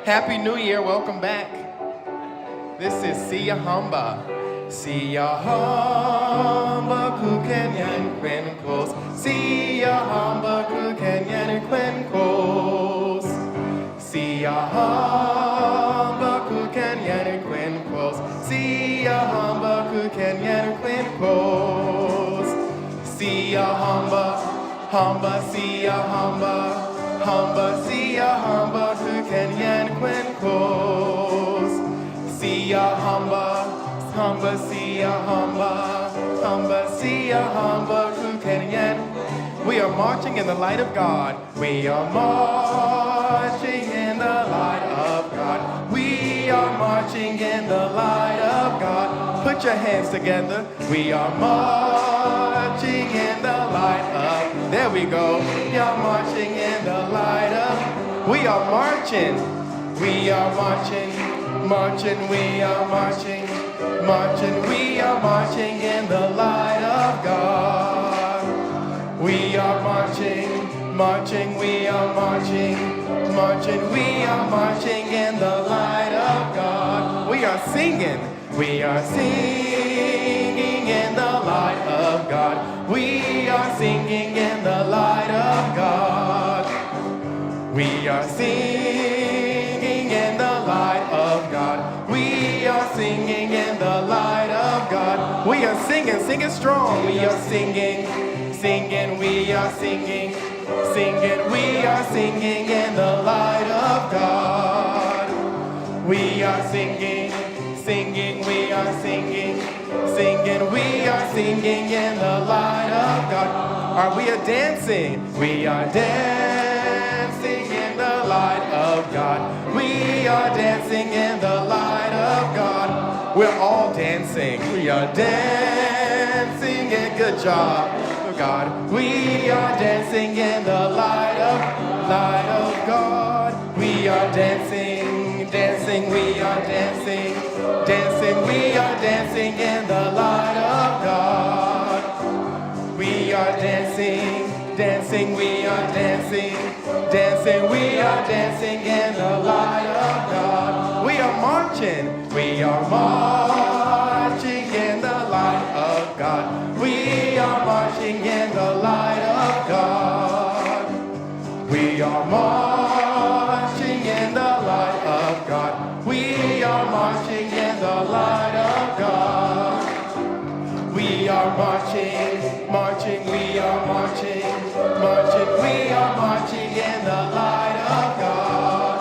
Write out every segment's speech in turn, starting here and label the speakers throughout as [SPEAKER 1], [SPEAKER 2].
[SPEAKER 1] Happy New Year, welcome back. This is Sia Hamba. Sia Hamba kukenyan kwenkos. Sia Hamba kukenyan kwenkos. Sia Hamba kukenyan kwenkos. Sia Hamba kukenyan kwenkos. Sia Hamba, Hamba, Sia Hamba. Hamba, Sia Hamba, kukenyan kwenkos. Sia Hamba, Hamba, Sia Hamba. Hamba, Sia Hamba, kukenyan. We are marching in the light of God. We are marching in the light of God. We are marching in the light of God. Put your hands together. We are marching in the light of. There we go. We are marching in the light of. We are marching. We are marching. Marching. We are marching. Marching. We are marching in the light of God. We are marching. Marching. We are marching. Marching. We are marching in the light of God. We are singing. We are singing in the light of God. We are singing in the light of God. We are singing in the light of God. We are singing in the light of God. We are singing, singing strong. We are singing, singing. We are singing, singing. We are singing in the light of God. We are singing. Singing, we are singing, singing, we are singing in the light of God. Are we a dancing? We are dancing in the light of God. We are dancing in the light of God. We're all dancing. We are dancing in good job, God. We are dancing in the light of God. We are dancing, dancing, we are dancing. Dancing, we are dancing in the light of God. We are dancing, dancing, we are dancing. Dancing, we are dancing in the light of God. We are marching, we are marching in the light of God. We are marching in the light of God. We are marching in the light of God. We are marching in the light of God. We are marching, marching, we are marching, marching, we are marching in the light of God.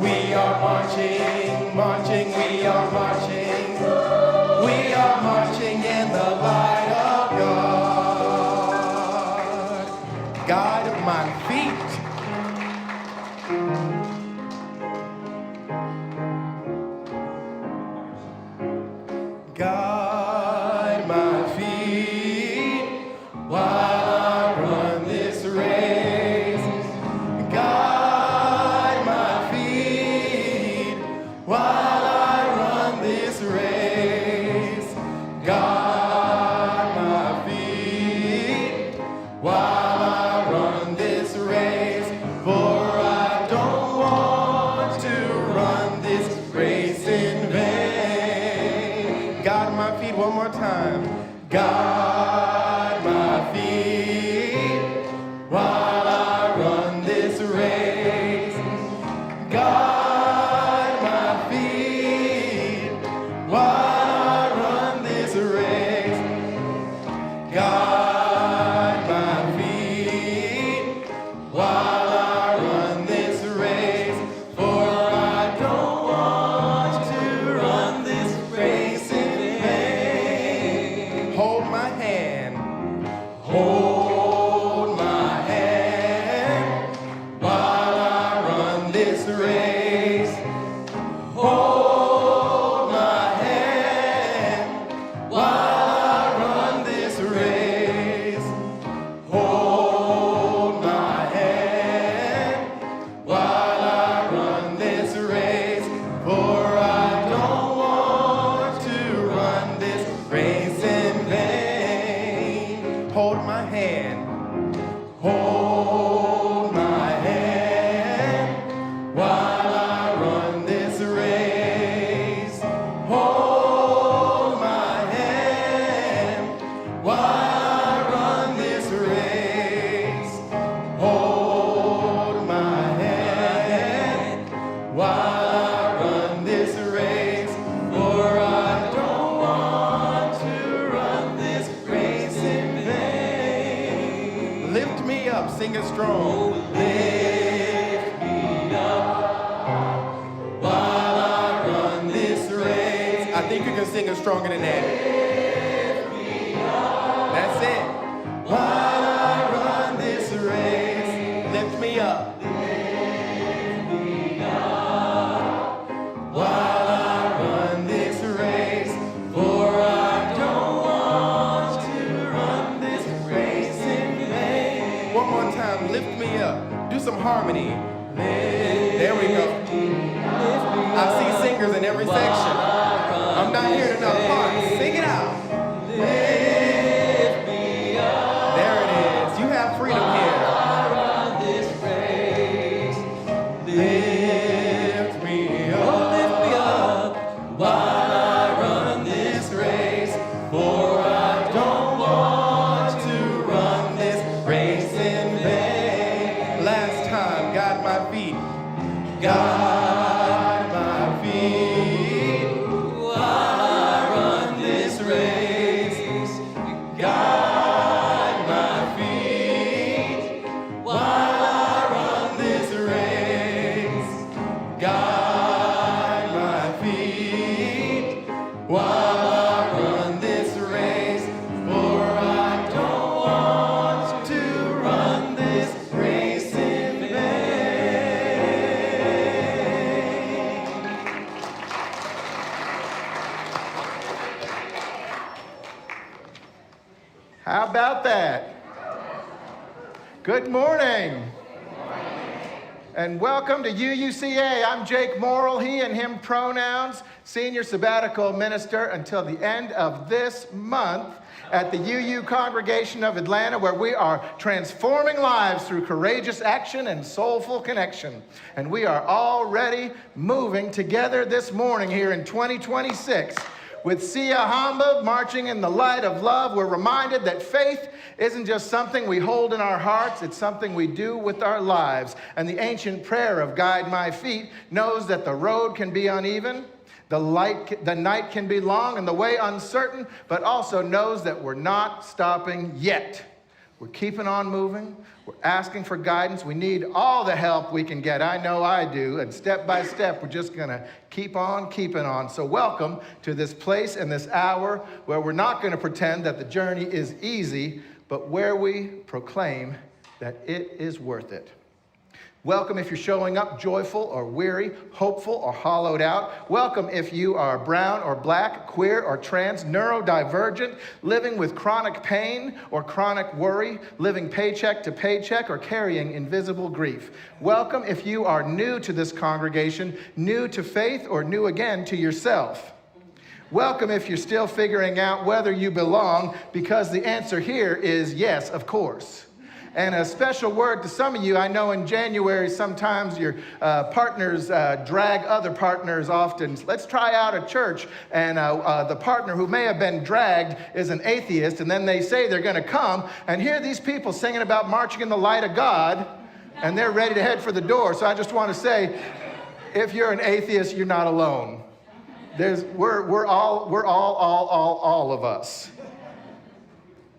[SPEAKER 1] We are marching, marching, we are marching, we are marching in the light of God. God of my feet. Guide my feet while I run this race. Guide my feet while I run this race. Guide my feet while I run this race. For I don't want to run this race in vain. Guide my feet one more time. Guide my feet while I run this race. Guide my feet while I run this race. Guide my feet while I run this race. For I don't want to run this race in vain. Hold my hand. Hold my hand while I run this race. Hold my hand while I run this race. Hold my hand while I run this race. For I don't want to run this race in vain. Hold my hand. Hold my hand while I strong. Lift me up while I run this race. I think you can sing it stronger than that. Lift me up. That's it. While I run this race, lift me up. Lift me up while I run this race, for I don't want to run this race in vain. One more time, lift me up. Do some harmony. There we go. I see singers in every section. I'm not hearing enough parts. Sing it out. Lift me up. There it is. You have freedom here. Run this race. Lift me up. Oh, lift me up while I run this race, for I don't want to run this race in vain. Last time, guide my feet. Guide my feet while I run this race. Guide my feet while I run this race. Guide my feet while I run this race, for I don't want to run this race in vain. How about that? Good morning. And welcome to UUCA. I'm Jake Morrill, he and him pronouns, senior sabbatical minister until the end of this month at the UU Congregation of Atlanta, where we are transforming lives through courageous action and soulful connection. And we are already moving together this morning here in 2026. With Sia Hamba marching in the light of love, we're reminded that faith isn't just something we hold in our hearts, it's something we do with our lives. And the ancient prayer of Guide My Feet knows that the road can be uneven, the night can be long, and the way uncertain, but also knows that we're not stopping yet. We're keeping on moving. We're asking for guidance. We need all the help we can get. I know I do. And step by step, we're just going to keep on keeping on. So welcome to this place and this hour where we're not going to pretend that the journey is easy, but where we proclaim that it is worth it. Welcome if you're showing up joyful or weary, hopeful or hollowed out. Welcome if you are brown or black, queer or trans, neurodivergent, living with chronic pain or chronic worry, living paycheck to paycheck or carrying invisible grief. Welcome if you are new to this congregation, new to faith or new again to yourself. Welcome if you're still figuring out whether you belong, because the answer here is yes, of course. And a special word to some of you. I know in January sometimes your partners drag other partners often. Let's try out a church, and the partner who may have been dragged is an atheist, and then they say they're going to come and hear these people singing about marching in the light of God, and they're ready to head for the door. So I just want to say, if you're an atheist, you're not alone. We're all of us.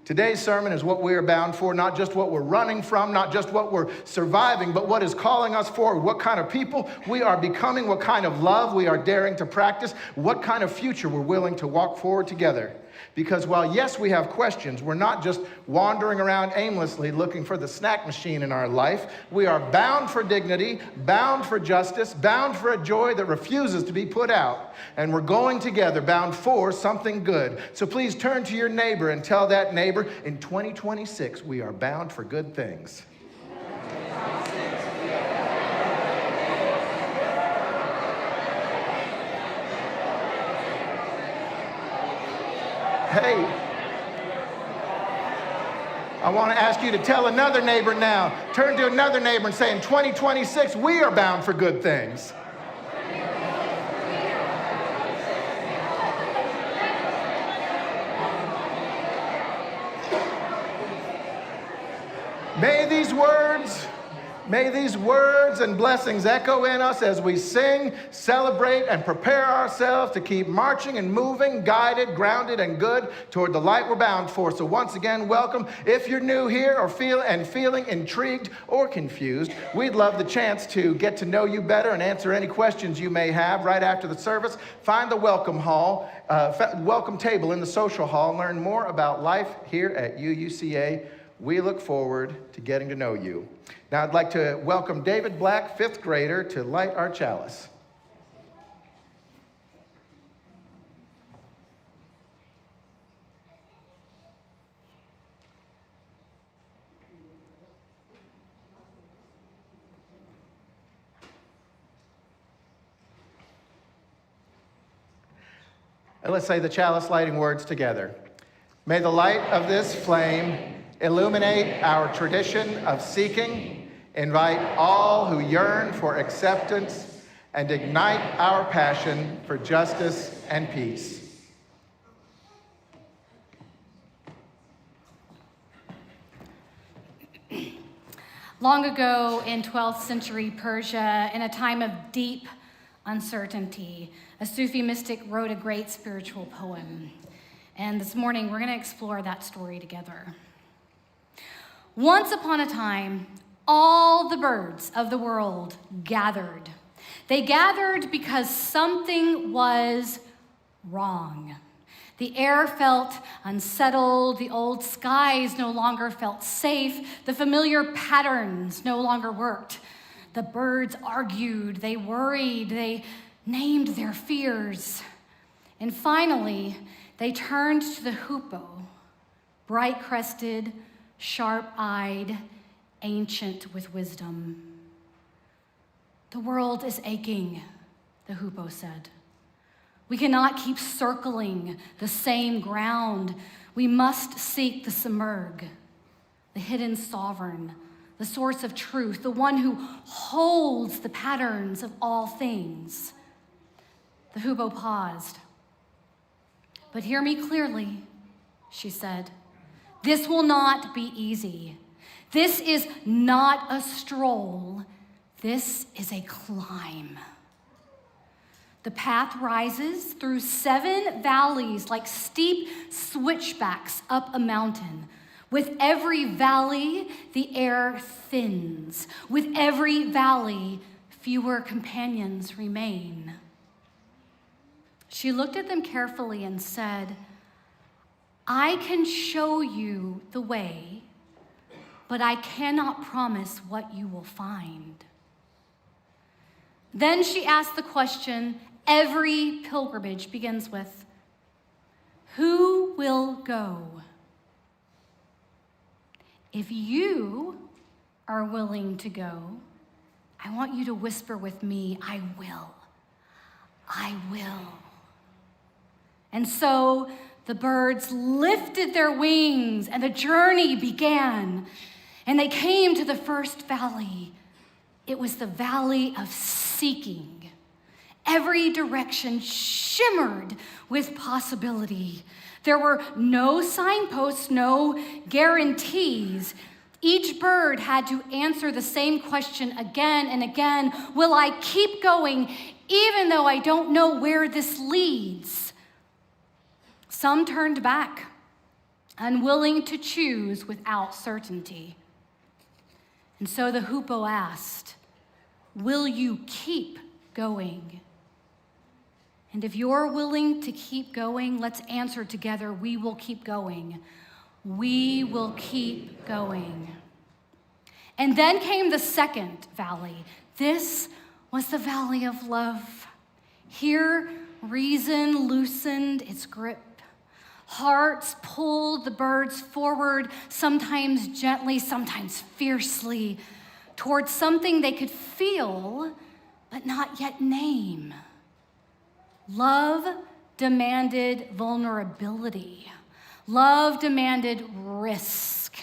[SPEAKER 1] Today's sermon is what we are bound for, not just what we're running from, not just what we're surviving, but what is calling us forward, what kind of people we are becoming, what kind of love we are daring to practice, what kind of future we're willing to walk forward together. Because while, yes, we have questions, we're not just wandering around aimlessly looking for the snack machine in our life. We are bound for dignity, bound for justice, bound for a joy that refuses to be put out. And we're going together, bound for something good. So please turn to your neighbor and tell that neighbor, in 2026, we are bound for good things. Hey, I want to ask you to tell another neighbor now. Turn to another neighbor and say, in 2026, we are bound for good things. May these words
[SPEAKER 2] May these words and blessings echo in us as we sing, celebrate, and prepare ourselves to keep marching and moving, guided, grounded, and good toward the light we're bound for. So once again, welcome. If you're new here or feeling intrigued or confused, we'd love the chance to get to know you better and answer any questions you may have right after the service. Find the welcome table in the social hall and learn more about life here at UUCA. We look forward to getting to know you. Now I'd like to welcome David Black, 5th grader, to light our chalice. And let's say the chalice lighting words together. May the light of this flame illuminate our tradition of seeking, invite all who yearn for acceptance, and ignite our passion for justice and peace.
[SPEAKER 3] Long ago in 12th century Persia, in a time of deep uncertainty, a Sufi mystic wrote a great spiritual poem. And this morning, we're going to explore that story together. Once upon a time, all the birds of the world gathered. They gathered because something was wrong. The air felt unsettled, the old skies no longer felt safe, the familiar patterns no longer worked. The birds argued, they worried, they named their fears. And finally, they turned to the hoopoe, bright-crested, sharp-eyed, ancient with wisdom. The world is aching, the hoopoe said. We cannot keep circling the same ground. We must seek the Simurgh, the hidden sovereign, the source of truth, the one who holds the patterns of all things. The hoopoe paused. But hear me clearly, she said. This will not be easy. This is not a stroll. This is a climb. The path rises through 7 valleys like steep switchbacks up a mountain. With every valley, the air thins. With every valley, fewer companions remain. She looked at them carefully and said, I can show you the way, but I cannot promise what you will find. Then she asked the question every pilgrimage begins with, who will go? If you are willing to go, I want you to whisper with me, I will. I will. And so the birds lifted their wings and the journey began. And they came to the first valley. It was the valley of seeking. Every direction shimmered with possibility. There were no signposts, no guarantees. Each bird had to answer the same question again and again. Will I keep going even though I don't know where this leads? Some turned back, unwilling to choose without certainty. And so the hoopoe asked, will you keep going? And if you're willing to keep going, let's answer together, we will keep going. We will keep going. And then came the second valley. This was the valley of love. Here, reason loosened its grip. Hearts pulled the birds forward, sometimes gently, sometimes fiercely, towards something they could feel, but not yet name. Love demanded vulnerability. Love demanded risk.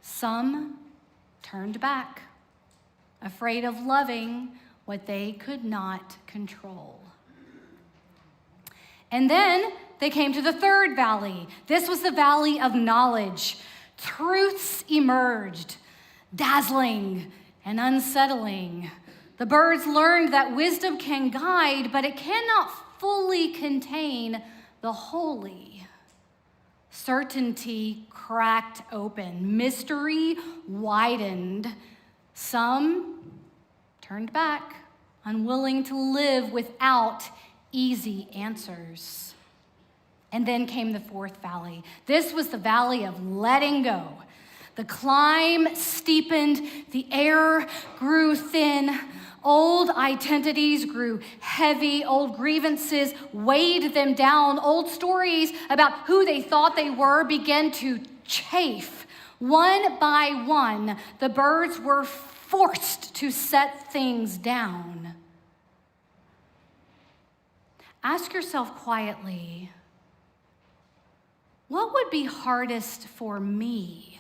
[SPEAKER 3] Some turned back, afraid of loving what they could not control. And then they came to the third valley. This was the valley of knowledge. truths emerged, dazzling and unsettling. The birds learned that wisdom can guide, but it cannot fully contain the holy. Certainty cracked open. Mystery widened. Some turned back, unwilling to live without easy answers. And then came the fourth valley. This was the valley of letting go. The climb steepened, the air grew thin, old identities grew heavy, old grievances weighed them down, old stories about who they thought they were began to chafe. One by one, the birds were forced to set things down. Ask yourself quietly, what would be hardest for me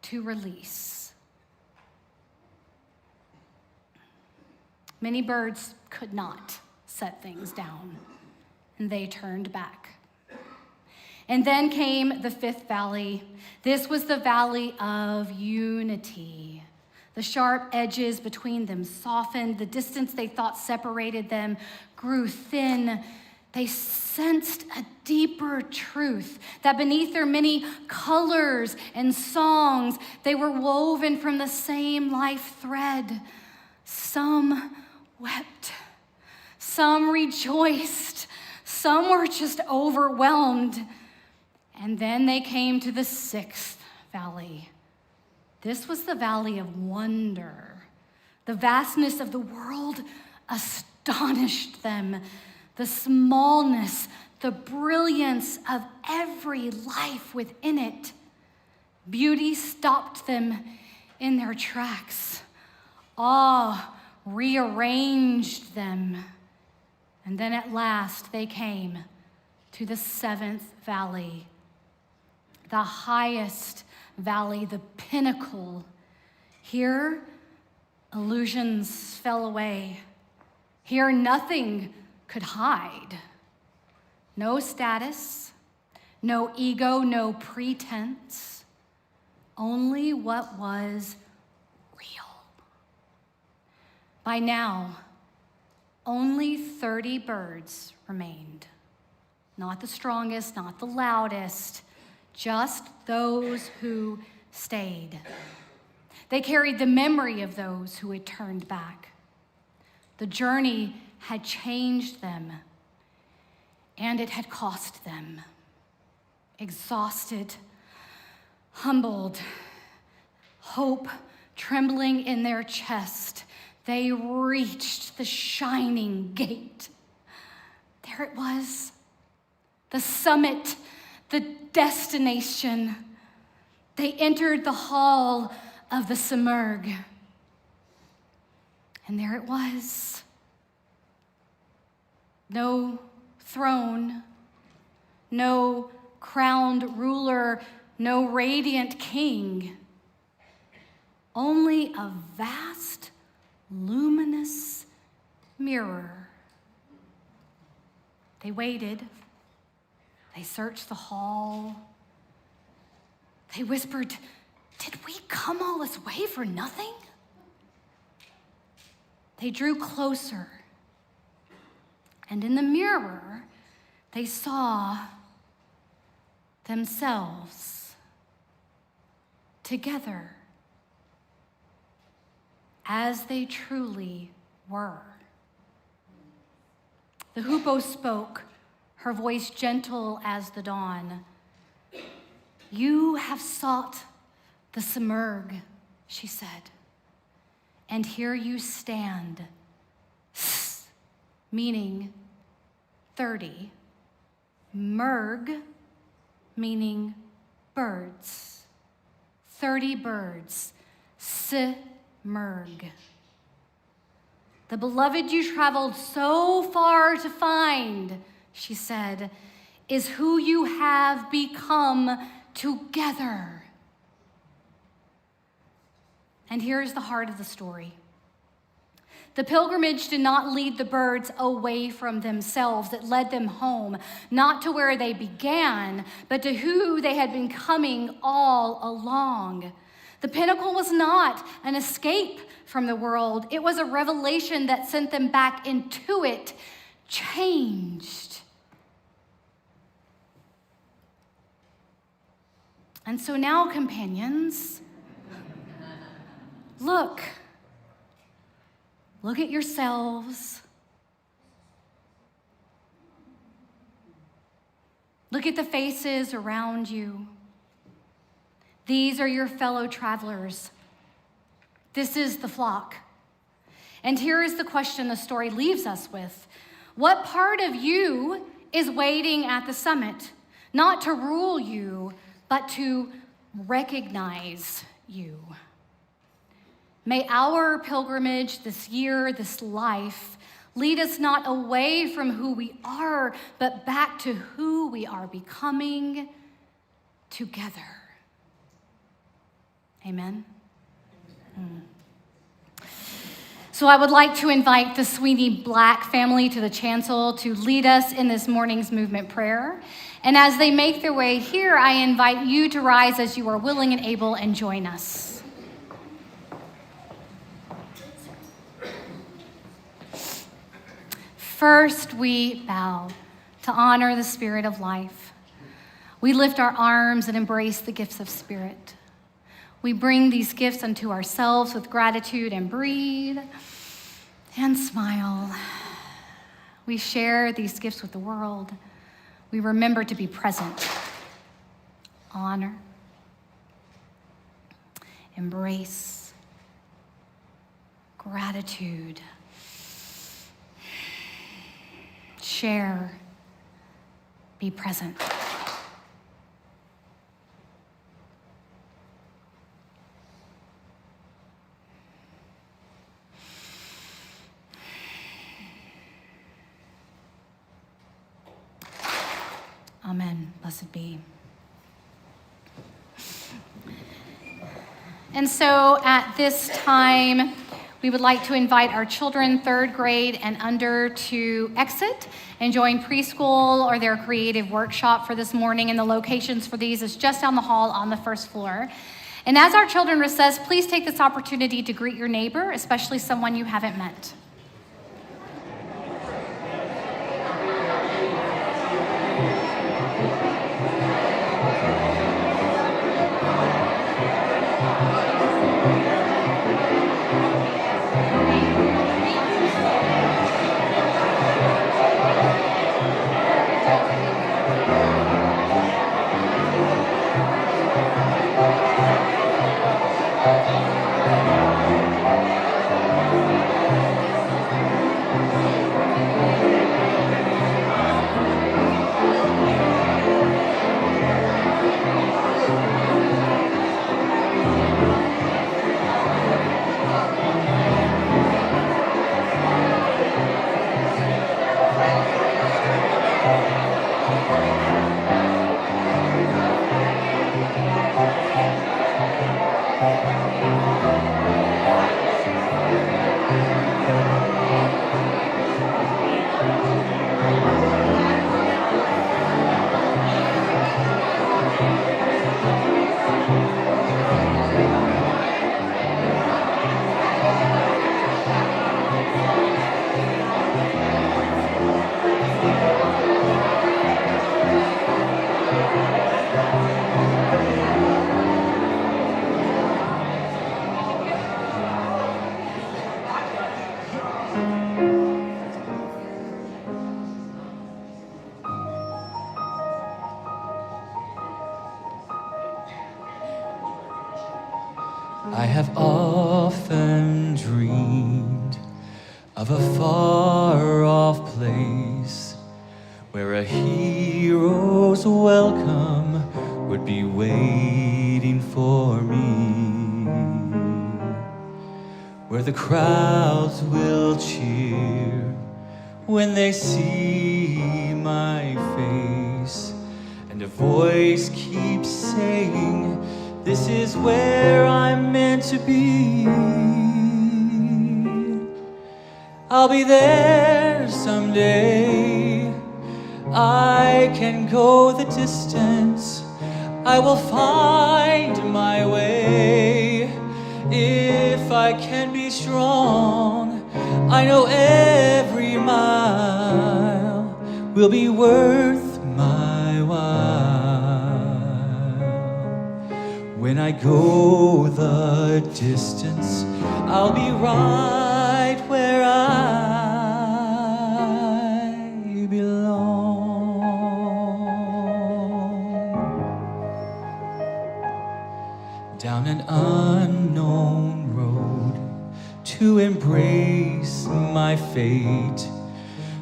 [SPEAKER 3] to release? Many birds could not set things down, and they turned back. And then came the fifth valley. This was the valley of unity. The sharp edges between them softened. The distance they thought separated them grew thin. They sensed a deeper truth that beneath their many colors and songs, they were woven from the same life thread. Some wept, some rejoiced, some were just overwhelmed. And then they came to the sixth valley. This was the valley of wonder. The vastness of the world astonished them. The smallness, the brilliance of every life within it. Beauty stopped them in their tracks. Awe rearranged them. And then at last they came to the seventh valley, the highest valley, the pinnacle. Here, illusions fell away. Here, nothing could hide. No status, no ego, no pretense, only what was real. By now, only 30 birds remained. Not the strongest, not the loudest, just those who stayed. They carried the memory of those who had turned back. The journey had changed them, and it had cost them. Exhausted, humbled, hope trembling in their chest, they reached the shining gate. There it was, the summit, the destination. They entered the hall of the Simurgh. And there it was. No throne, no crowned ruler, no radiant king. Only a vast, luminous mirror. They waited. They searched the hall. They whispered, "Did we come all this way for nothing?" They drew closer. And in the mirror, they saw themselves together as they truly were. The hoopoe spoke, her voice gentle as the dawn. "You have sought the Simurgh," she said, "and here you stand, meaning 30, Murg, meaning birds, 30 birds, Simurgh. The beloved you traveled so far to find," she said, "is who you have become together." And here's the heart of the story. The pilgrimage did not lead the birds away from themselves. It led them home, not to where they began, but to who they had been coming all along. The pinnacle was not an escape from the world. It was a revelation that sent them back into it, changed. And so now, companions, look at yourselves. Look at the faces around you. These are your fellow travelers. This is the flock. And here is the question the story leaves us with. What part of you is waiting at the summit, not to rule you, but to recognize you? May our pilgrimage this year, this life, lead us not away from who we are, but back to who we are becoming together. Amen? So I would like to invite the Sweeney Black family to the chancel to lead us in this morning's movement prayer. And as they make their way here, I invite you to rise as you are willing and able and join us. First, we bow to honor the Spirit of life. We lift our arms and embrace the gifts of Spirit. We bring these gifts unto ourselves with gratitude and breathe and smile. We share these gifts with the world. We remember to be present, honor, embrace, gratitude, share, be present. Amen. Blessed be. And so at this time, we would like to invite our children, 3rd grade and under, to exit and join preschool or their creative workshop for this morning. And the locations for these is just down the hall on the 1st floor. And as our children recess, please take this opportunity to greet your neighbor, especially someone you haven't met.
[SPEAKER 4] I have often dreamed of a far-off place where a hero's welcome would be waiting for me, where the crowds will cheer when they see my face, and a voice keeps saying, "This is where I'm meant to be." I'll be there someday. I can go the distance. I will find my way. If I can be strong, I know every mile will be worth my while. When I go the distance, I'll be right where I belong. Down an unknown road to embrace my fate.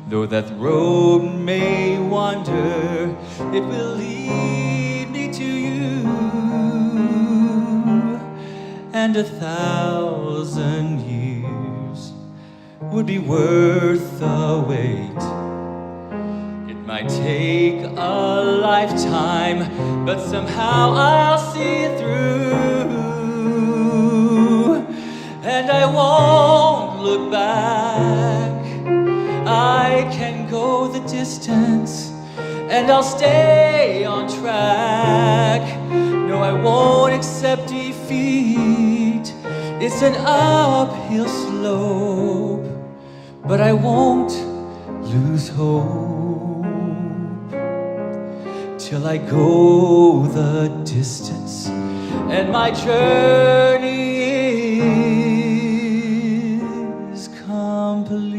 [SPEAKER 4] Though that road may wander, it will lead me to you. And 1,000 years would be worth the wait. It might take a lifetime, but somehow I'll see it through. And I won't look back. I can go the distance, and I'll stay on track. No, I won't accept defeat. It's an uphill slope, but I won't lose hope till I go the distance, and my journey is complete.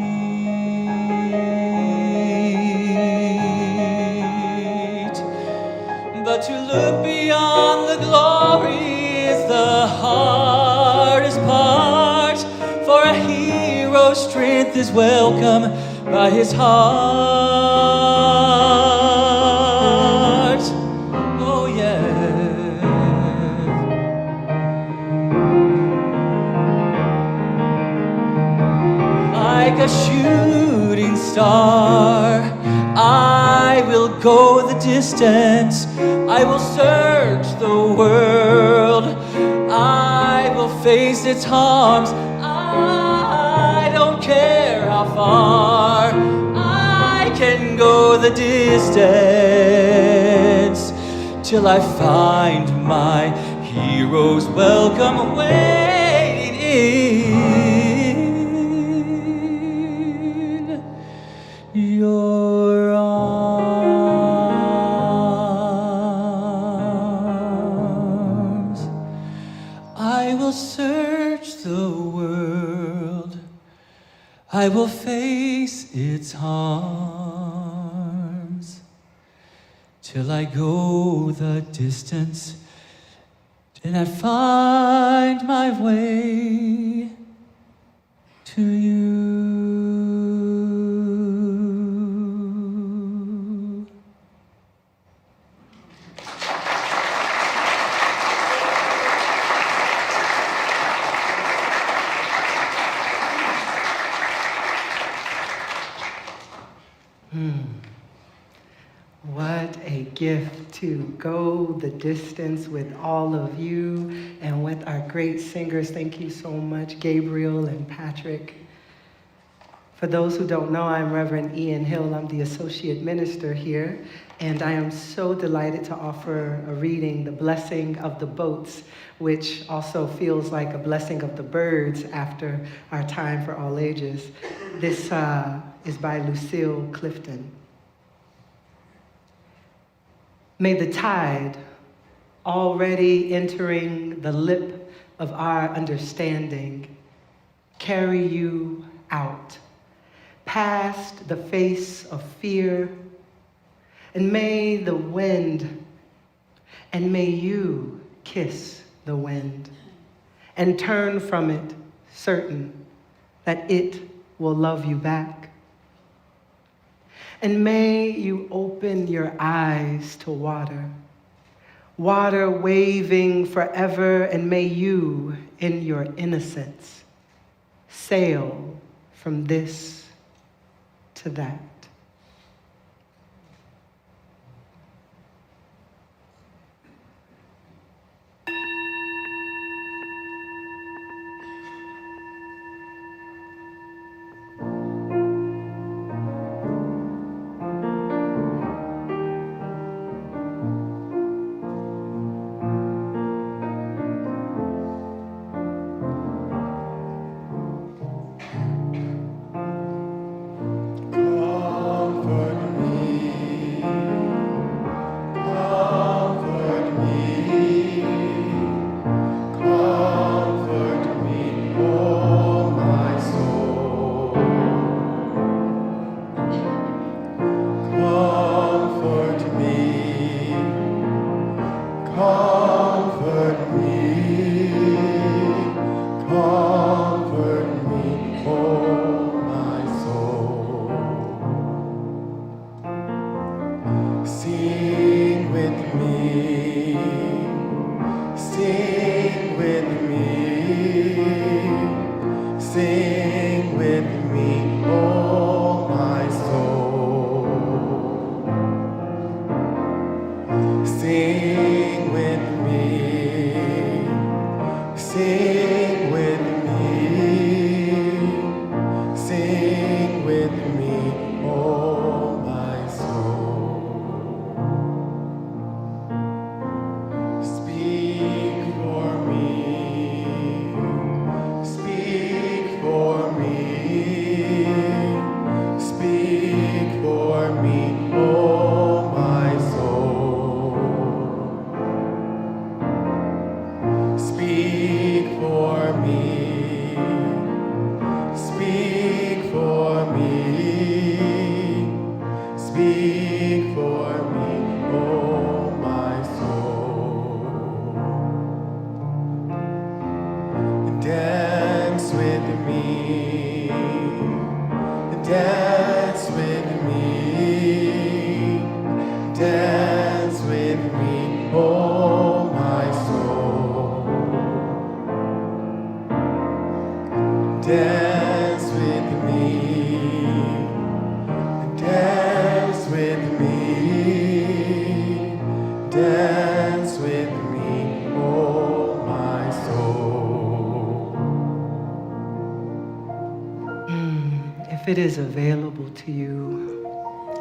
[SPEAKER 4] But to look beyond the glory is the hardest part. For a hero's strength is welcome by his heart. Oh yeah. Like a shooting star, I will go the distance. I will search the world. I will face its harms. I don't care how far. I can go the distance till I find my hero's welcome waiting in your arms. I will search the world. I will face its harms till I go the distance and I find my way to you.
[SPEAKER 5] What a gift to go the distance with all of you and with our great singers. Thank you so much, Gabriel and Patrick. For those who don't know, I'm Reverend Ian Hill. I'm the associate minister here, and I am so delighted to offer a reading, The Blessing of the Boats, which also feels like a blessing of the birds after our time for all ages. This is by Lucille Clifton. May the tide, already entering the lip of our understanding, carry you out, past the face of fear, and may the wind, and may you kiss the wind, and turn from it certain that it will love you back. And may you open your eyes to water, water waving forever, and may you, in your innocence, sail from this to that.
[SPEAKER 1] Dance with me, dance with me, oh my soul. Dance with me, dance with me, dance with me, oh my soul.
[SPEAKER 5] If it is available to you,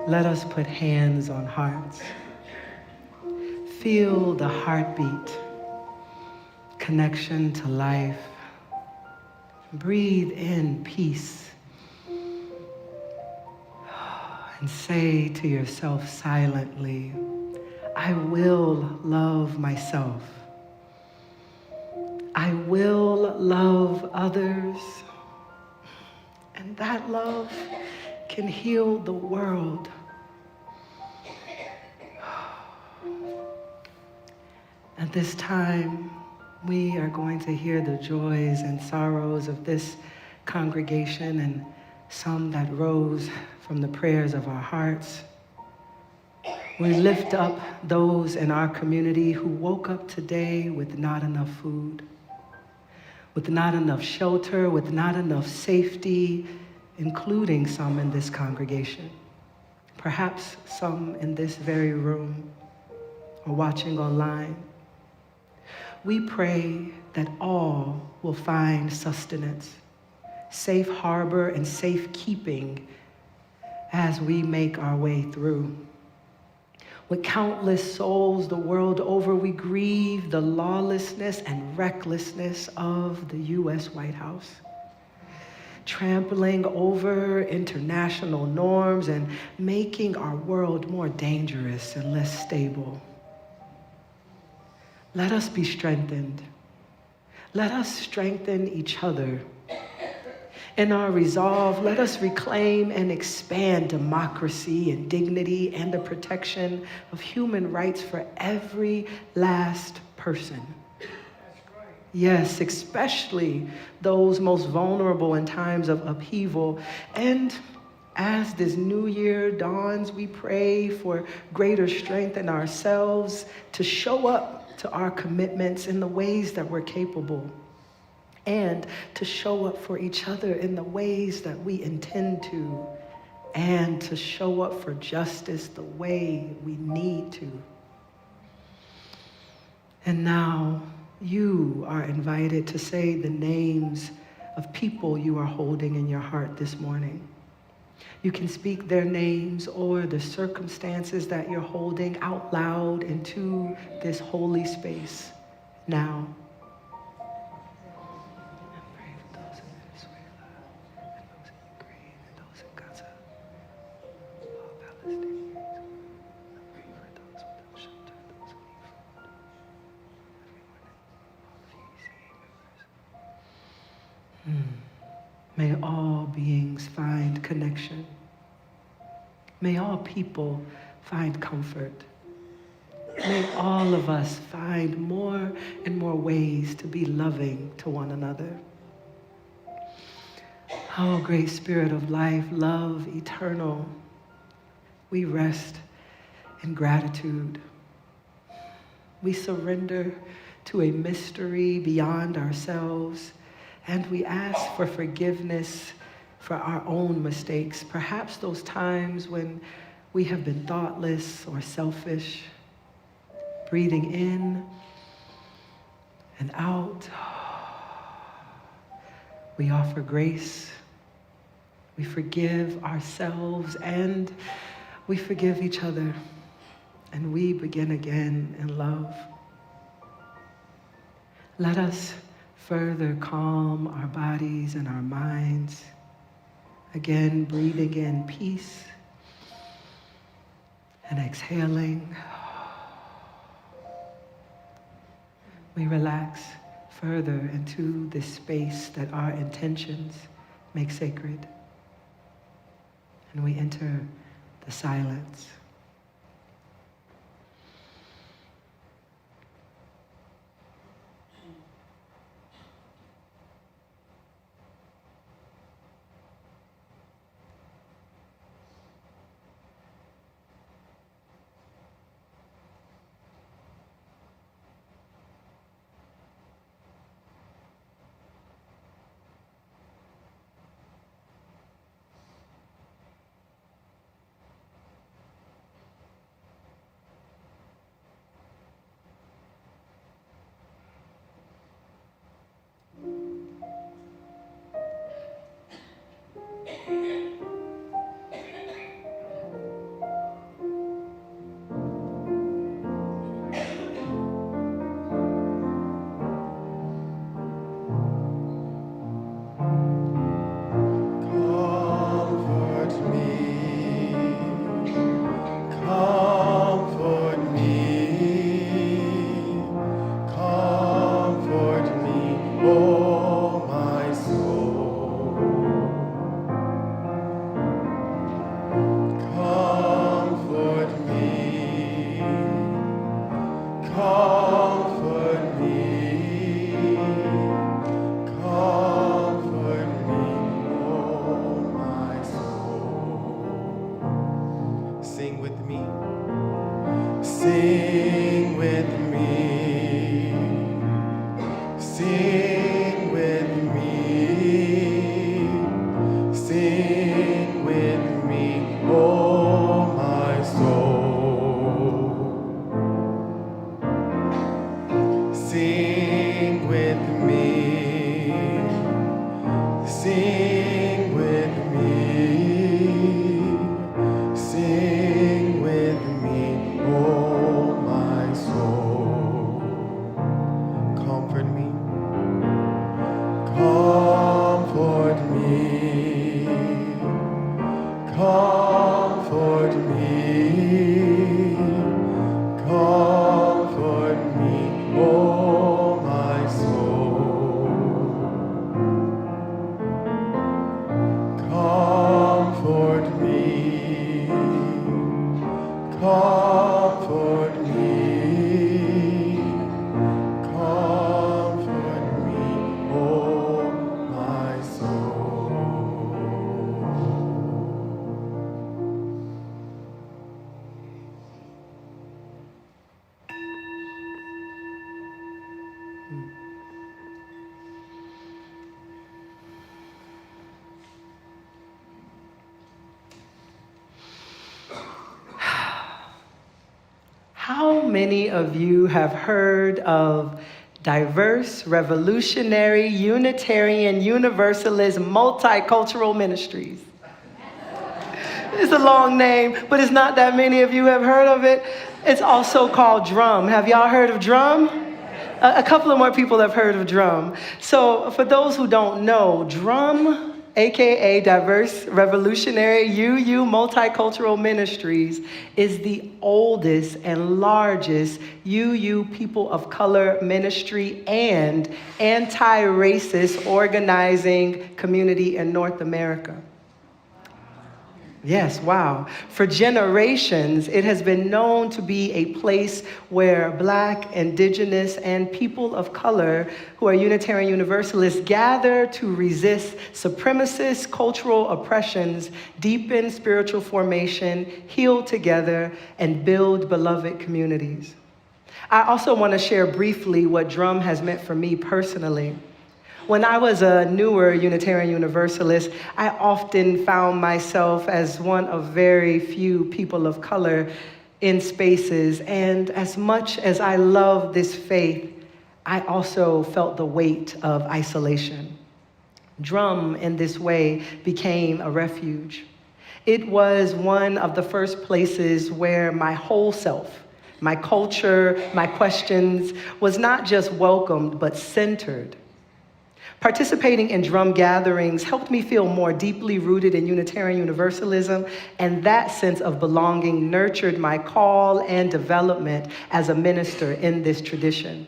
[SPEAKER 5] let us put hands on hearts. Feel the heartbeat, connection to life. Breathe in peace. And say to yourself silently, I will love myself. I will love others. And that love can heal the world. At this time, we are going to hear the joys and sorrows of this congregation and some that rose from the prayers of our hearts. We lift up those in our community who woke up today with not enough food, with not enough shelter, with not enough safety, including some in this congregation, perhaps some in this very room or watching online. We pray that all will find sustenance, safe harbor, and safekeeping as we make our way through. With countless souls the world over, we grieve the lawlessness and recklessness of the U.S. White House, trampling over international norms and making our world more dangerous and less stable. Let us be strengthened. Let us strengthen each other. In our resolve, let us reclaim and expand democracy and dignity and the protection of human rights for every last person. Yes, especially those most vulnerable in times of upheaval. And as this new year dawns, we pray for greater strength in ourselves to show up to our commitments in the ways that we're capable, and to show up for each other in the ways that we intend to, and to show up for justice the way we need to. And now you are invited to say the names of people you are holding in your heart this morning. You can speak their names or the circumstances that you're holding out loud into this holy space now. May all beings find connection. May all people find comfort. May all of us find more and more ways to be loving to one another. Oh, great Spirit of life, love eternal, we rest in gratitude. We surrender to a mystery beyond ourselves, and we ask for forgiveness for our own mistakes, perhaps those times when we have been thoughtless or selfish. Breathing in and out, we offer grace. We forgive ourselves and we forgive each other, and we begin again in love. Let us further calm our bodies and our minds. Again, breathing in peace and exhaling. We relax further into this space that our intentions make sacred. And we enter the silence. many of you have heard of Diverse, Revolutionary, Unitarian, Universalist, Multicultural Ministries? It's a long name, but it's not that many of you have heard of it. It's also called Drum. Have y'all heard of Drum? A couple of more people have heard of Drum. So for those who don't know, Drum, aka Diverse Revolutionary UU Multicultural Ministries, is the oldest and largest UU people of color ministry and anti-racist organizing community in North America. Yes, wow. For generations, it has been known to be a place where Black, Indigenous, and people of color who are Unitarian Universalists gather to resist supremacist cultural oppressions, deepen spiritual formation, heal together, and build beloved communities. I also want to share briefly what Drum has meant for me personally. When I was a newer Unitarian Universalist, I often found myself as one of very few people of color in spaces. And as much as I love this faith, I also felt the weight of isolation. Drum, in this way, became a refuge. It was one of the first places where my whole self, my culture, my questions, was not just welcomed, but centered. Participating in Drum gatherings helped me feel more deeply rooted in Unitarian Universalism, and that sense of belonging nurtured my call and development as a minister in this tradition.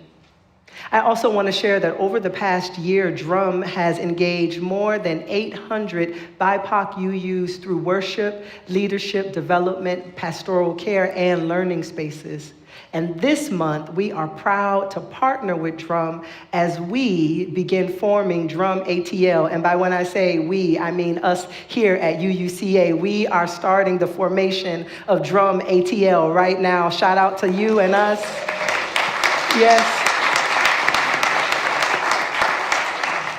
[SPEAKER 5] I also want to share that over the past year, Drum has engaged more than 800 BIPOC UUs through worship, leadership, development, pastoral care, and learning spaces. And this month, we are proud to partner with Drum as we begin forming Drum ATL. And by when I say we, I mean us here at UUCA. We are starting the formation of Drum ATL right now. Shout out to you and us. Yes.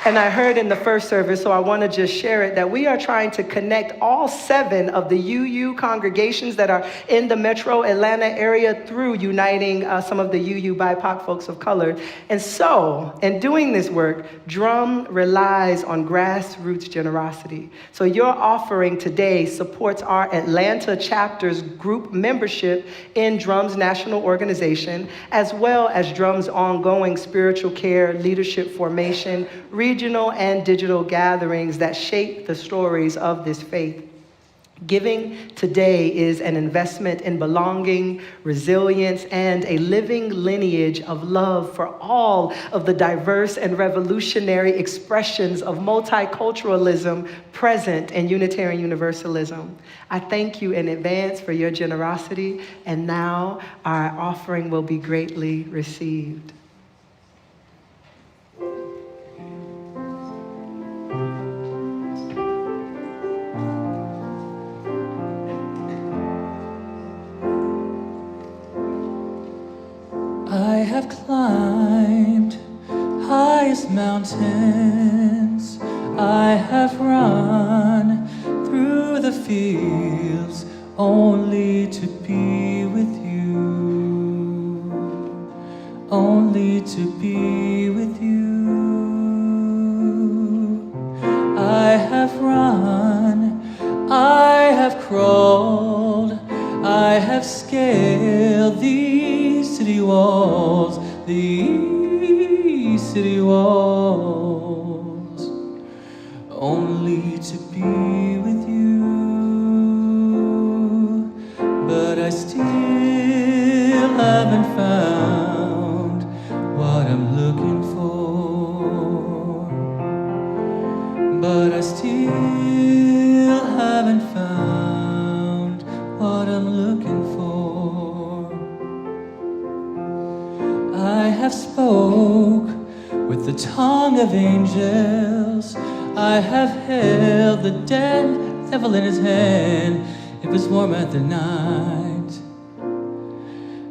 [SPEAKER 5] And I heard in the first service, so I want to just share it, that we are trying to connect all 7 of the UU congregations that are in the metro Atlanta area through uniting some of the UU BIPOC folks of color. And so, in doing this work, Drum relies on grassroots generosity. So your offering today supports our Atlanta chapter's group membership in Drum's national organization, as well as Drum's ongoing spiritual care, leadership formation, regional and digital gatherings that shape the stories of this faith. Giving today is an investment in belonging, resilience, and a living lineage of love for all of the diverse and revolutionary expressions of multiculturalism present in Unitarian Universalism. I thank you in advance for your generosity, and now our offering will be greatly received.
[SPEAKER 4] I have climbed highest mountains, I have run through the fields only to be with you, only to be with you. I have run, I have crawled, I have scaled these city walls, these city walls, only to be with you. But I still haven't found what I'm looking for. But I still haven't found what I'm looking for. I have spoke with the tongue of angels. I have held the devil in his hand. It was warm at the night,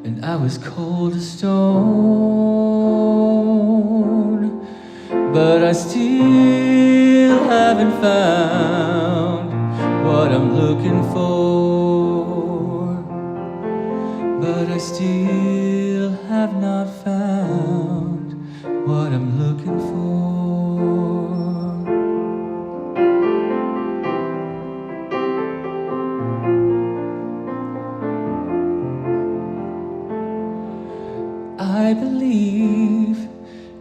[SPEAKER 4] and I was cold as stone. But I still haven't found what I'm looking for. But but I still have not found what I'm looking for. I believe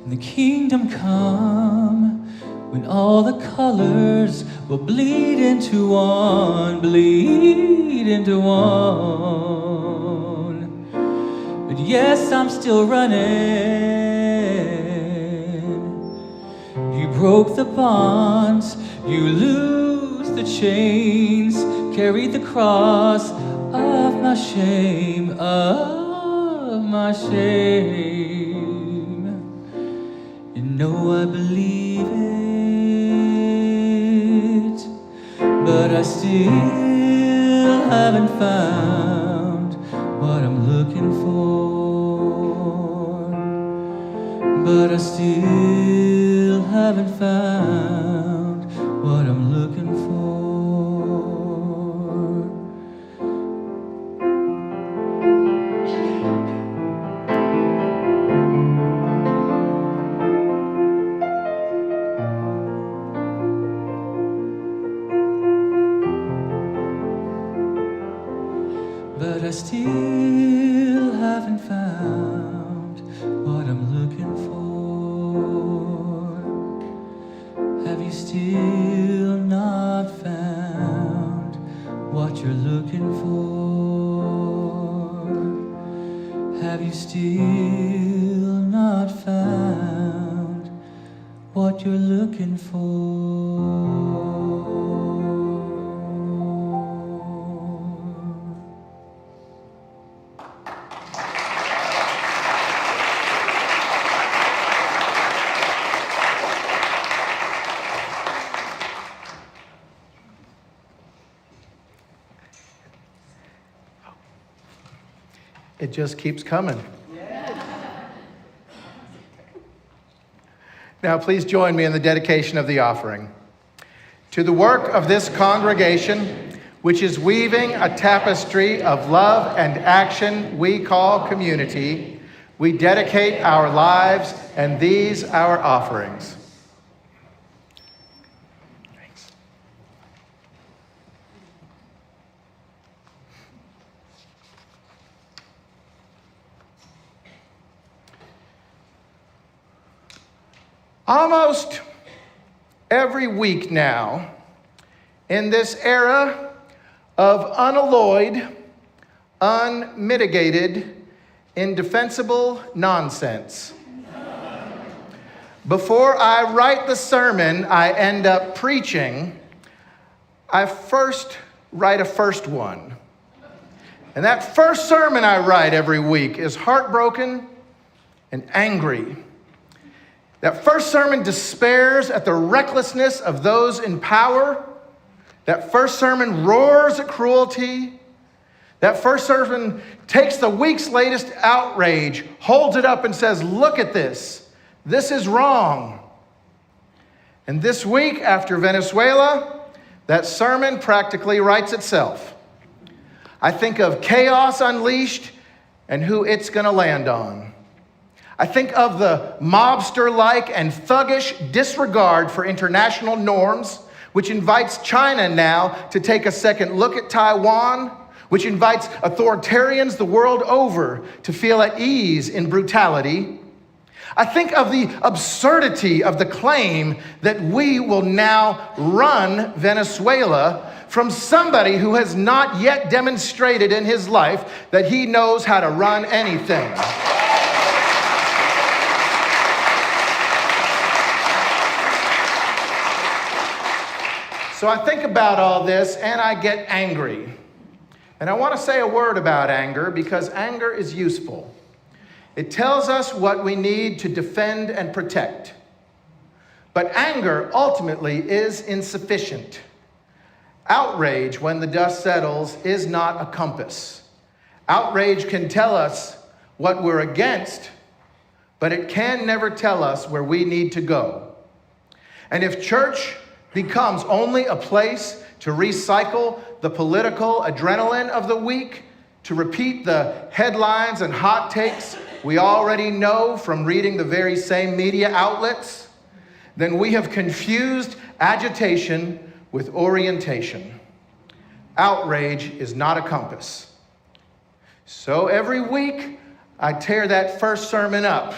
[SPEAKER 4] in the kingdom come, when all the colors will bleed into one, bleed into one. But yes, I'm still running. You broke the bonds, you lose the chains, carried the cross of my shame, of my shame. You know I believe it, but I still haven't found what I'm looking for. But I still haven't found what I'm looking for. But I still haven't found what I'm looking for. Have you still not found what you're looking for? Have you still not found what you're looking for?
[SPEAKER 2] It just keeps coming. Now, please join me in the dedication of the offering. To the work of this congregation, which is weaving a tapestry of love and action we call community, we dedicate our lives and these our offerings. Almost every week now, in this era of unalloyed, unmitigated, indefensible nonsense, before I write the sermon I end up preaching, I first write a first one. And that first sermon I write every week is heartbroken and angry. That first sermon despairs at the recklessness of those in power. That first sermon roars at cruelty. That first sermon takes the week's latest outrage, holds it up and says, look at this. This is wrong. And this week, after Venezuela, that sermon practically writes itself. I think of chaos unleashed and who it's going to land on. I think of the mobster-like and thuggish disregard for international norms, which invites China now to take a second look at Taiwan, which invites authoritarians the world over to feel at ease in brutality. I think of the absurdity of the claim that we will now run Venezuela from somebody who has not yet demonstrated in his life that he knows how to run anything. So I think about all this and I get angry. And I want to say a word about anger because anger is useful. It tells us what we need to defend and protect. But anger ultimately is insufficient. Outrage, when the dust settles, is not a compass. Outrage can tell us what we're against, but it can never tell us where we need to go. And if church becomes only a place to recycle the political adrenaline of the week, to repeat the headlines and hot takes we already know from reading the very same media outlets, then we have confused agitation with orientation. Outrage is not a compass. So every week, I tear that first sermon up,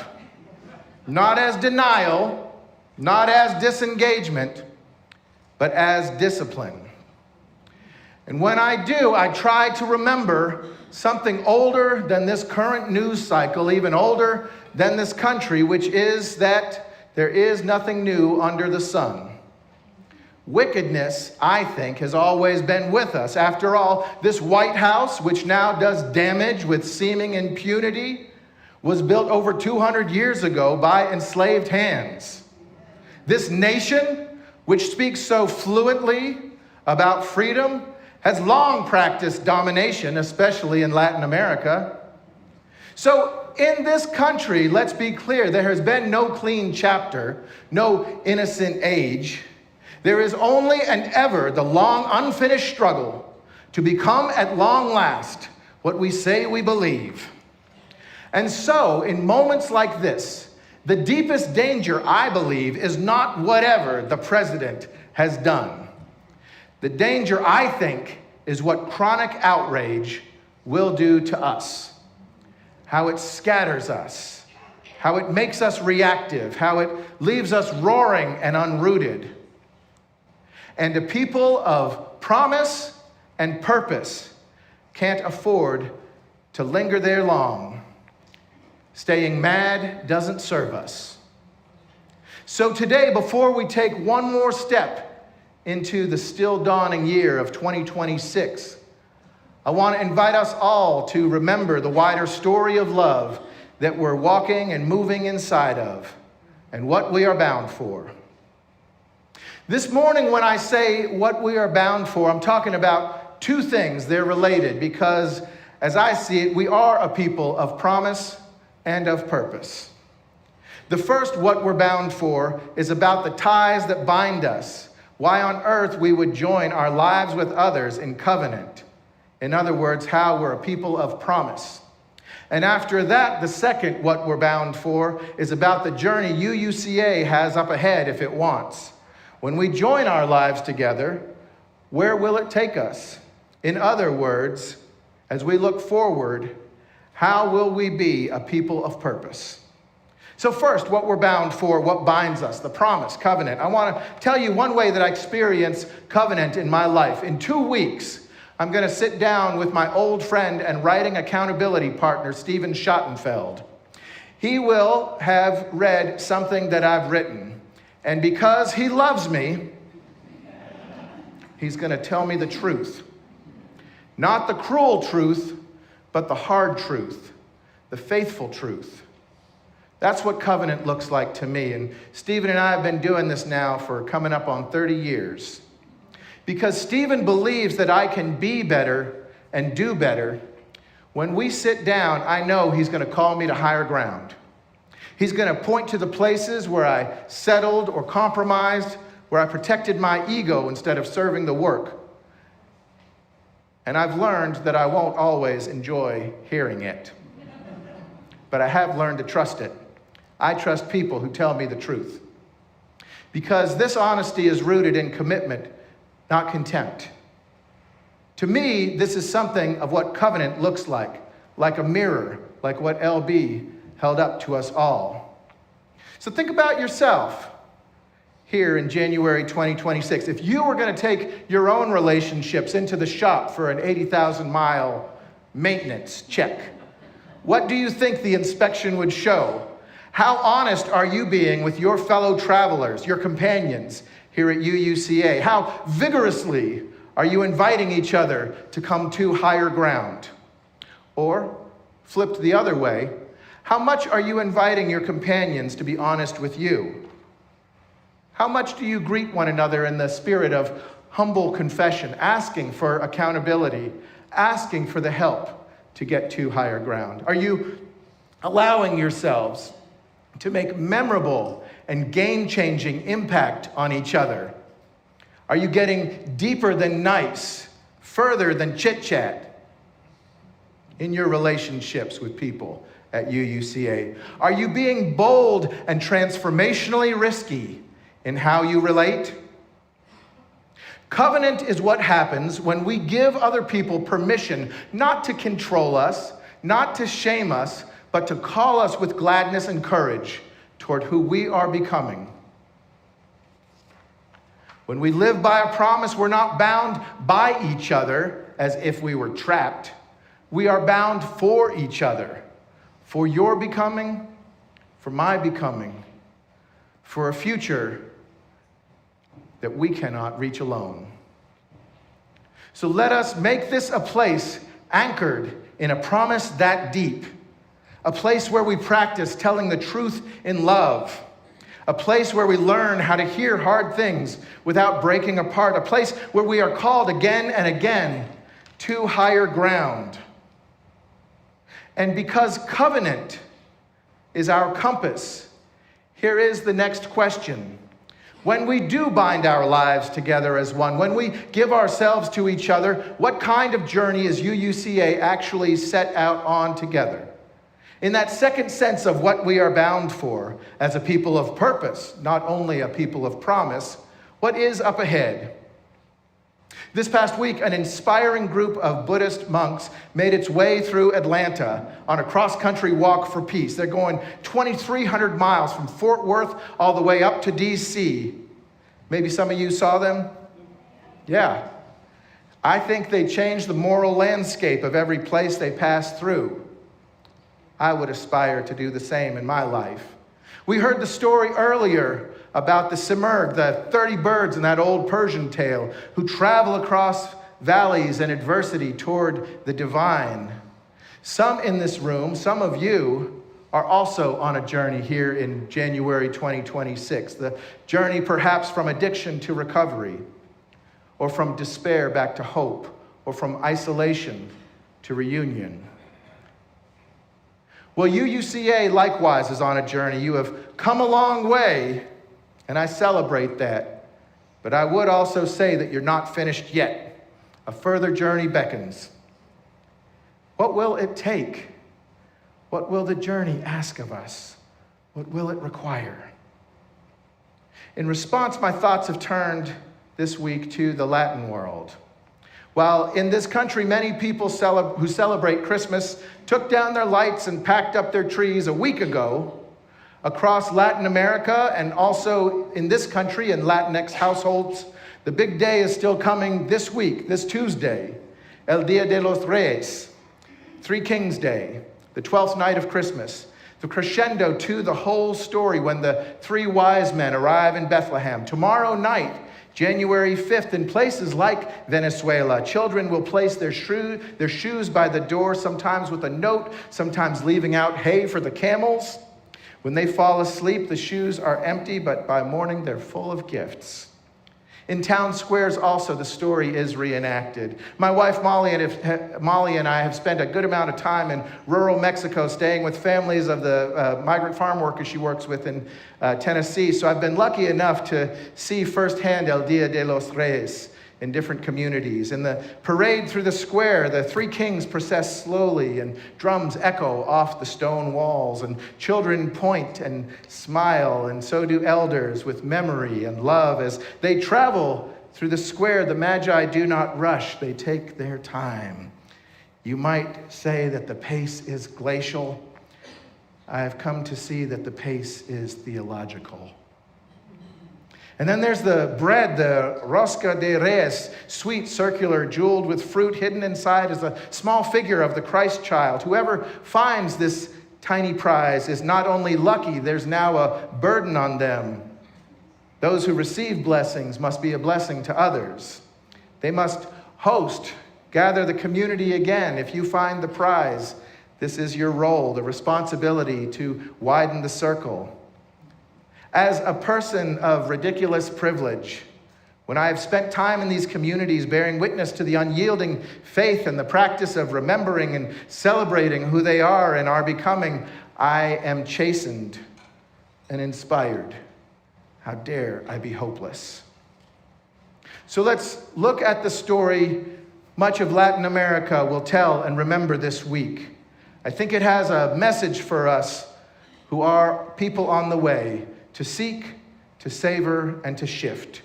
[SPEAKER 2] not as denial, not as disengagement, but as discipline. And when I do, I try to remember something older than this current news cycle, even older than this country, which is that there is nothing new under the sun. Wickedness, I think, has always been with us. After all, this White House, which now does damage with seeming impunity, was built over 200 years ago by enslaved hands. This nation, which speaks so fluently about freedom, has long practiced domination, especially in Latin America. So in this country, let's be clear, there has been no clean chapter, no innocent age. There is only and ever the long unfinished struggle to become at long last what we say we believe. And so in moments like this, the deepest danger, I believe, is not whatever the president has done. The danger, I think, is what chronic outrage will do to us. How it scatters us, how it makes us reactive, how it leaves us roaring and unrooted. And a people of promise and purpose can't afford to linger there long. Staying mad doesn't serve us. So today, before we take one more step into the still dawning year of 2026, I want to invite us all to remember the wider story of love that we're walking and moving inside of, and what we are bound for. This morning, when I say what we are bound for, I'm talking about two things. They're related because, as I see it, we are a people of promise and of purpose. The first, what we're bound for, is about the ties that bind us. Why on earth we would join our lives with others in covenant. In other words, how we're a people of promise. And after that, the second, what we're bound for, is about the journey UUCA has up ahead if it wants. When we join our lives together, where will it take us? In other words, as we look forward, how will we be a people of purpose? So first, what we're bound for, what binds us, the promise, covenant. I want to tell you one way that I experience covenant in my life. In 2 weeks, I'm going to sit down with my old friend and writing accountability partner, Stephen Schottenfeld. He will have read something that I've written. And because he loves me, he's going to tell me the truth. Not the cruel truth, but the hard truth, the faithful truth. That's what covenant looks like to me. And Stephen and I have been doing this now for coming up on 30 years. Because Stephen believes that I can be better and do better. When we sit down, I know he's going to call me to higher ground. He's going to point to the places where I settled or compromised, where I protected my ego instead of serving the work. And I've learned that I won't always enjoy hearing it. But I have learned to trust it. I trust people who tell me the truth. Because this honesty is rooted in commitment, not contempt. To me, this is something of what covenant looks like a mirror, like what LB held up to us all. So think about yourself here in January 2026. If you were going to take your own relationships into the shop for an 80,000-mile maintenance check, what do you think the inspection would show? How honest are you being with your fellow travelers, your companions here at UUCA? How vigorously are you inviting each other to come to higher ground? Or, flipped the other way, how much are you inviting your companions to be honest with you? How much do you greet one another in the spirit of humble confession, asking for accountability, asking for the help to get to higher ground? Are you allowing yourselves to make memorable and game-changing impact on each other? Are you getting deeper than nice, further than chit-chat? in your relationships with people at UUCA? Are you being bold and transformationally risky in how you relate? Covenant is what happens when we give other people permission not to control us, not to shame us, but to call us with gladness and courage toward who we are becoming. When we live by a promise, we're not bound by each other as if we were trapped. We are bound for each other, for your becoming, for my becoming, for a future that we cannot reach alone. So let us make this a place anchored in a promise that deep, a place where we practice telling the truth in love, a place where we learn how to hear hard things without breaking apart, a place where we are called again and again to higher ground. And because covenant is our compass, here is the next question. When we do bind our lives together as one, when we give ourselves to each other, what kind of journey is UUCA actually set out on together? In that second sense of what we are bound for as a people of purpose, not only a people of promise, what is up ahead? This past week, an inspiring group of Buddhist monks made its way through Atlanta on a cross-country walk for peace. They're going 2,300 miles from Fort Worth all the way up to D.C. Maybe some of you saw them? Yeah. I think they changed the moral landscape of every place they passed through. I would aspire to do the same in my life. We heard the story earlier about the Simurgh, the 30 birds in that old Persian tale who travel across valleys and adversity toward the divine. Some in this room, some of you, are also on a journey here in January 2026. The journey perhaps from addiction to recovery, or from despair back to hope, or from isolation to reunion. Well, UUCA likewise is on a journey. You have come a long way, and I celebrate that. But I would also say that you're not finished yet. A further journey beckons. What will it take? What will the journey ask of us? What will it require? In response, my thoughts have turned this week to the Latin world. While in this country, many people who celebrate Christmas took down their lights and packed up their trees a week ago, across Latin America and also in this country in Latinx households, the big day is still coming this week, this Tuesday, El Dia de los Reyes, Three Kings Day, the 12th night of Christmas, the crescendo to the whole story when the three wise men arrive in Bethlehem. Tomorrow night, January 5th, in places like Venezuela, children will place their shoes by the door, sometimes with a note, sometimes leaving out hay for the camels. When they fall asleep, the shoes are empty, but by morning they're full of gifts. In town squares also, the story is reenacted. My wife Molly and I have spent a good amount of time in rural Mexico, staying with families of the migrant farm workers she works with in Tennessee. So I've been lucky enough to see firsthand El Dia de los Reyes in different communities. In the parade through the square, the three kings process slowly, and drums echo off the stone walls, and children point and smile, and so do elders with memory and love. As they travel through the square, the Magi do not rush, they take their time. You might say that the pace is glacial. I have come to see that the pace is theological. And then there's the bread, the rosca de reyes, sweet, circular, jeweled with fruit. Hidden inside is a small figure of the Christ child. Whoever finds this tiny prize is not only lucky, there's now a burden on them. Those who receive blessings must be a blessing to others. They must host, gather the community again. If you find the prize, this is your role, the responsibility to widen the circle. As a person of ridiculous privilege, when I have spent time in these communities bearing witness to the unyielding faith and the practice of remembering and celebrating who they are and are becoming, I am chastened and inspired. How dare I be hopeless? So let's look at the story much of Latin America will tell and remember this week. I think it has a message for us who are people on the way to seek, to savor, and to shift.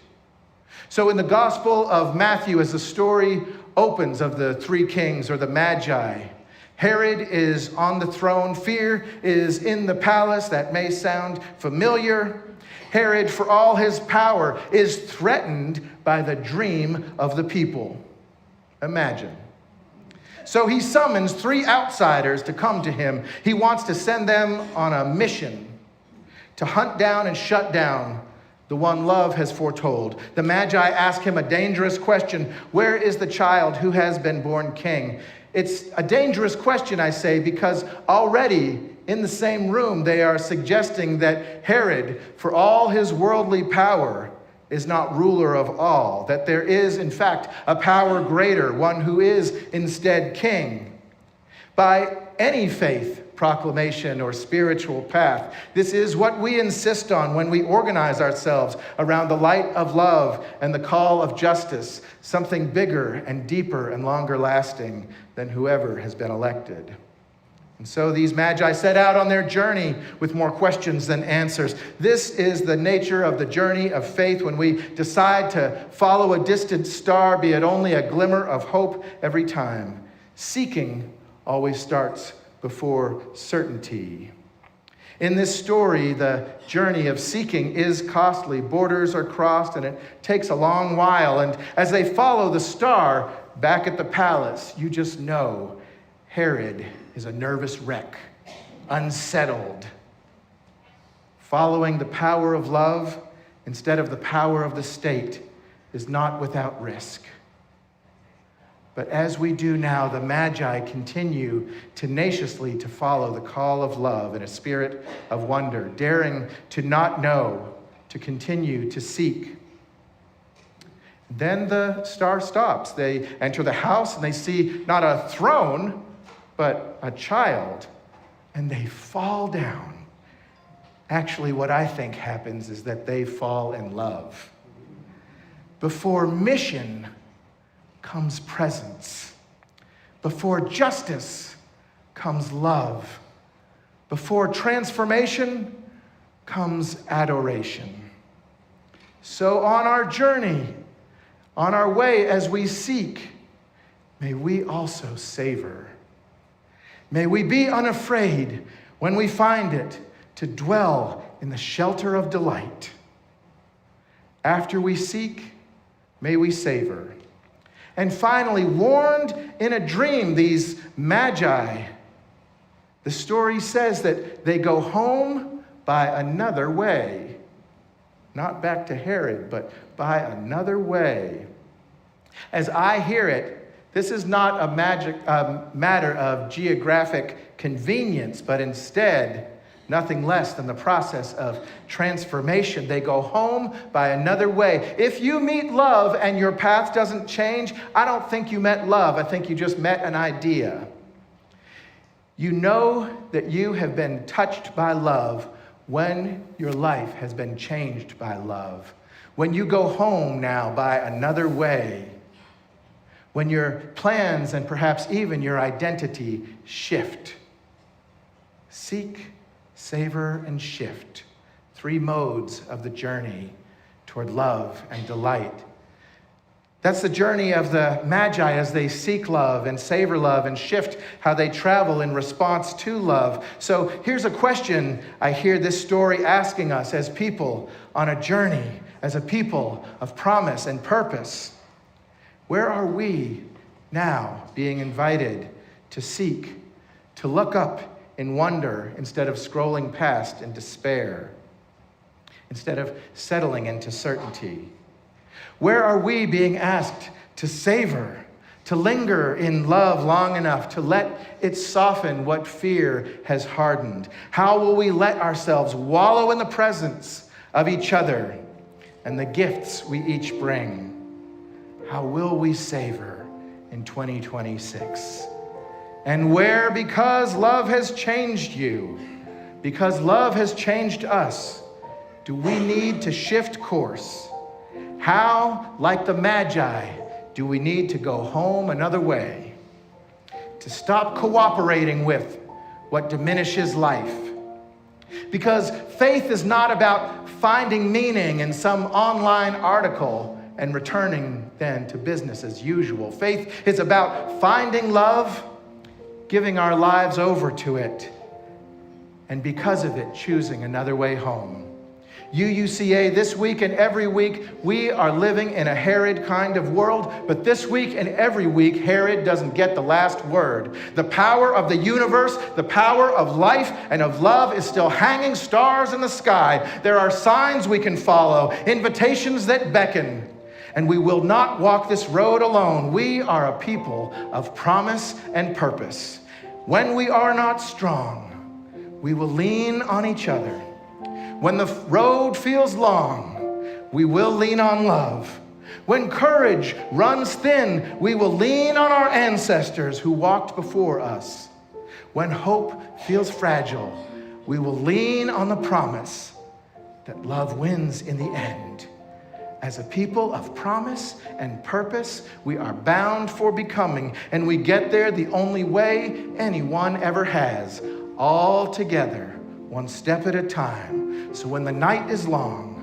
[SPEAKER 2] So in the Gospel of Matthew, as the story opens of the three kings or the Magi, Herod is on the throne. Fear is in the palace. That may sound familiar. Herod, for all his power, is threatened by the dream of the people. Imagine. So he summons three outsiders to come to him. He wants to send them on a mission to hunt down and shut down the one love has foretold. The Magi ask him a dangerous question. Where is the child who has been born king? It's a dangerous question, I say, because already in the same room they are suggesting that Herod, for all his worldly power, is not ruler of all, that there is, in fact, a power greater, one who is instead king. By any faith proclamation or spiritual path, this is what we insist on when we organize ourselves around the light of love and the call of justice, something bigger and deeper and longer lasting than whoever has been elected. And so these Magi set out on their journey with more questions than answers. This is the nature of the journey of faith when we decide to follow a distant star, be it only a glimmer of hope every time. Seeking always starts before certainty. In this story, the journey of seeking is costly. Borders are crossed and it takes a long while. And as they follow the star back at the palace, you just know Herod is a nervous wreck, unsettled. Following the power of love instead of the power of the state is not without risk. But as we do now, the Magi continue tenaciously to follow the call of love in a spirit of wonder, daring to not know, to continue to seek. Then the star stops. They enter the house and they see not a throne, but a child, and they fall down. Actually, what I think happens is that they fall in love. Before mission comes presence. Before justice comes love. Before transformation comes adoration. So on our journey, on our way as we seek, may we also savor. May we be unafraid when we find it to dwell in the shelter of delight. After we seek, may we savor. And finally, warned in a dream, these Magi, the story says that they go home by another way. Not back to Herod, but by another way. As I hear it, this is not a matter of geographic convenience, but instead nothing less than the process of transformation. They go home by another way. If you meet love and your path doesn't change, I don't think you met love. I think you just met an idea. You know that you have been touched by love when your life has been changed by love. When you go home now by another way. When your plans and perhaps even your identity shift. Seek, savor, and shift. 3 modes of the journey toward love and delight. That's the journey of the Magi as they seek love and savor love and shift how they travel in response to love. So here's a question I hear this story asking us as people on a journey, as a people of promise and purpose. Where are we now being invited to seek, to look up in wonder instead of scrolling past in despair, instead of settling into certainty? Where are we being asked to savor, to linger in love long enough to let it soften what fear has hardened? How will we let ourselves wallow in the presence of each other and the gifts we each bring? How will we savor in 2026? And where, because love has changed you, because love has changed us, do we need to shift course? How, like the Magi, Do we need to go home another way? To stop cooperating with what diminishes life? Because faith is not about finding meaning in some online article and returning then to business as usual. Faith is about finding love, giving our lives over to it, and because of it, choosing another way home. UUCA, this week and every week, we are living in a Herod kind of world, but this week and every week, Herod doesn't get the last word. The power of the universe, the power of life and of love is still hanging stars in the sky. There are signs we can follow, invitations that beckon, and we will not walk this road alone. We are a people of promise and purpose. When we are not strong, we will lean on each other. When the road feels long, we will lean on love. When courage runs thin, we will lean on our ancestors who walked before us. When hope feels fragile, we will lean on the promise that love wins in the end. As a people of promise and purpose, we are bound for becoming, and we get there the only way anyone ever has, all together, one step at a time. So when the night is long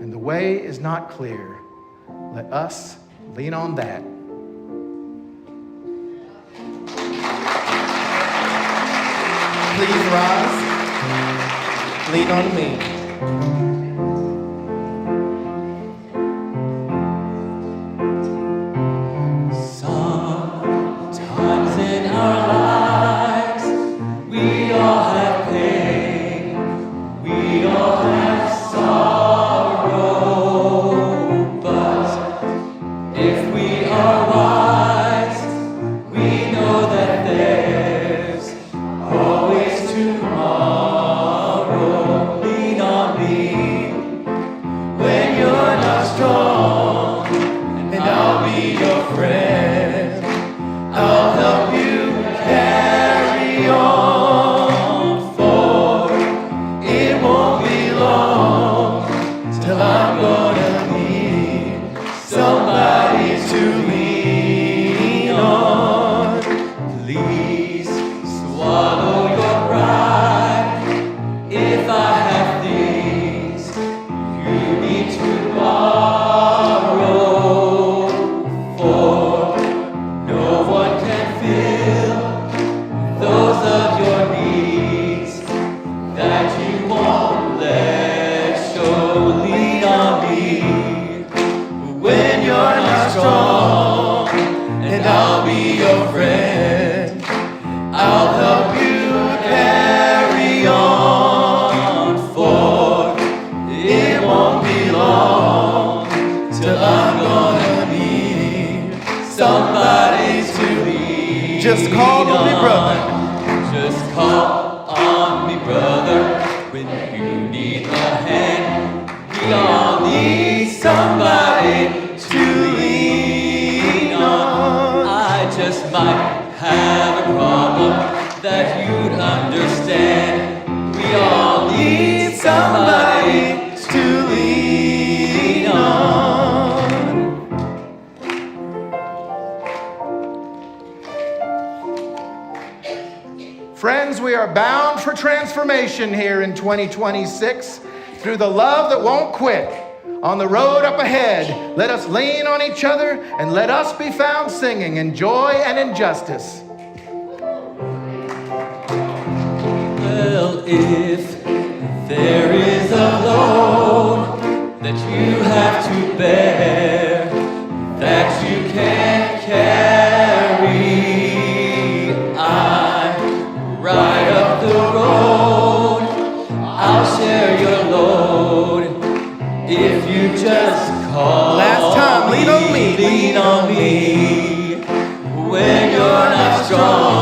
[SPEAKER 2] and the way is not clear, let us lean on that.
[SPEAKER 1] Please rise. Lean on me.
[SPEAKER 4] Sometimes in our lives, we all have pain, we all have sorrow, but if we are wise, we know that there's always tomorrow. Lean on me when you're not strong, and I'll be your friend. I'll help you carry on, for it won't be long till I'm gonna need somebody to lean on. Please swallow your pride. If I have things you need to borrow, for no one can fill those of your needs that you won't let show. Lean on me when you're not strong, and I'll be your friend. I'll help you carry on, for it won't be long till I'm gonna need somebody to lean.
[SPEAKER 1] Just call on me, brother.
[SPEAKER 4] Just call on me, brother, when you need a hand. We all need somebody to lean on. I just might have a problem that you'd understand. We all need somebody to lean on.
[SPEAKER 2] Friends, we are bound for transformation here in 2026 through the love that won't quit. On the road up ahead, let us lean on each other and let us be found singing in joy and in justice.
[SPEAKER 4] Well, if there is a load that you have to bear, that you can't carry, I'm right up the road. I'll share your load if you just call.
[SPEAKER 1] Last time, lean on me.
[SPEAKER 4] Lean on me when you're not strong.